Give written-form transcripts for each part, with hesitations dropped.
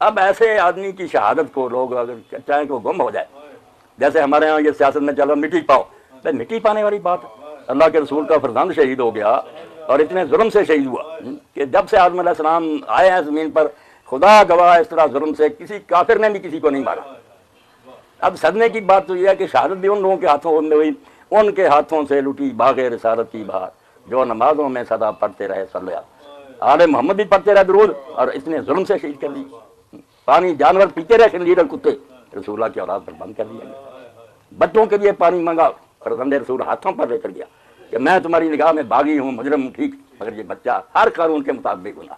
اب ایسے آدمی کی شہادت کو لوگ اگر چاہیں کہ وہ گم ہو جائے، جیسے ہمارے ہاں یہ سیاست میں چلا مٹی پاؤ، بھائی مٹی پانے والی بات ہے؟ اللہ کے رسول کا فرزند شہید ہو گیا اور اتنے ظلم سے شہید ہوا کہ جب سے آدم علیہ السلام آئے ہیں زمین پر، خدا گواہ اس طرح ظلم سے کسی کافر نے بھی کسی کو نہیں مارا۔ اب صدمے کی بات تو یہ ہے کہ شہادت بھی ان لوگوں کے ہاتھوں میں ہوئی، ان کے ہاتھوں سے لٹی باغ رسالت کی بہار، جو نمازوں میں سدا پڑھتے رہے صلی اللہ، آل محمد بھی پڑھتے رہے درود، اور اتنے ظلم سے شہید کر دی۔ پانی جانور پیتے رہے، خنزیر اور کتے، رسول اللہ کی اولاد پر بند کر دیا گیا۔ بچوں کے لیے پانی منگا، فرزند رسول ہاتھوں پر لے کر گیا کہ میں تمہاری نگاہ میں باغی ہوں، مجرم ہوں، ٹھیک، مگر یہ بچہ ہر قانون کے مطابق گناہ،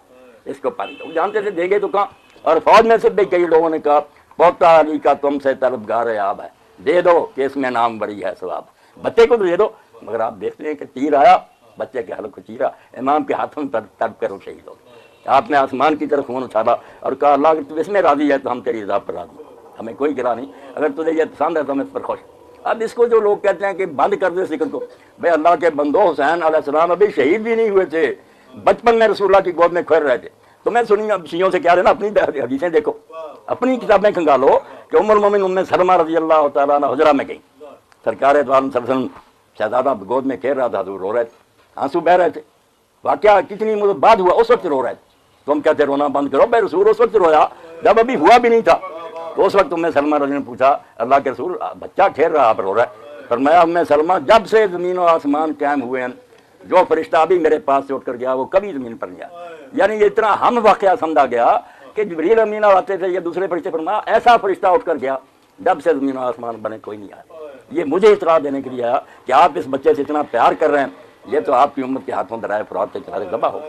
اس کو پانی دو۔ جانتے تھے دیں گے تو کہاں، اور فوج میں سے بھی کئی لوگوں نے کہا پوتا علی کا تم سے طلبگار آب ہے، دے دو کہ اس میں نام بڑی ہے ثواب، بچے کو تو دے دو۔ مگر آپ دیکھتے ہیں کہ تیر آیا، بچے کے حلق کو چیرا، امام کے ہاتھوں میں تڑپ کر وہ شہید ہو گئے۔ آپ نے آسمان کی طرف خون اچھالا اور کہا اللہ اگر تو اس میں راضی ہے تو ہم تیری رضا پر راضی ہیں، ہمیں کوئی گرا نہیں، اگر تجھے یہ پسند ہے تو ہم اس پر خوش۔ اب اس کو جو لوگ کہتے ہیں کہ بند کر دے ذکر کو، بھائی اللہ کے بندو، حسین علیہ السلام ابھی شہید بھی نہیں ہوئے تھے، بچپن میں رسول اللہ کی گود میں کھیل رہے تھے۔ تو میں سنی اب شیعوں سے کیا رہے نا، اپنی حدیثیں دیکھو، اپنی کتابیں کھنگالو کہ ام المومن ام سلمہ رضی اللہ تعالیٰ عنہ حجرہ میں گئی، سرکار دو عالم صلی اللہ علیہ وسلم شہزادہ گود میں کھیل رہا تھا، حضور رو رہے تھے، آنسو بہ رہے تھے۔ واقعہ کتنی مدت بعد ہوا، اس وقت رو رہے تھے۔ تم کہتے رونا بند کرو، بھائی رسول اس وقت رویا جب ابھی ہوا بھی نہیں تھا۔ تو اس وقت ام سلمہ رضی اللہ نے پوچھا اللہ کے رسول بچہ کھیل رہا آپ رو رہا ہے؟ فرمایا ام سلمہ جب سے زمین و آسمان قائم ہوئے ہیں، جو فرشتہ ابھی میرے پاس سے اٹھ کر گیا وہ کبھی زمین پر نہیں آیا۔ یعنی یہ اتنا ہم واقعہ سمجھا گیا کہ جبریل امین آتے تھے یا دوسرے فرشتے، فرمایا ایسا فرشتہ اٹھ کر گیا جب سے زمین و آسمان بنے کوئی نہیں آیا۔ یہ مجھے اطلاع دینے کے لیے آیا کہ آپ اس بچے سے اتنا پیار کر رہے ہیں، یہ تو آپ کی امت کے ہاتھوں درائے فرات سے چارے ذبح ہو۔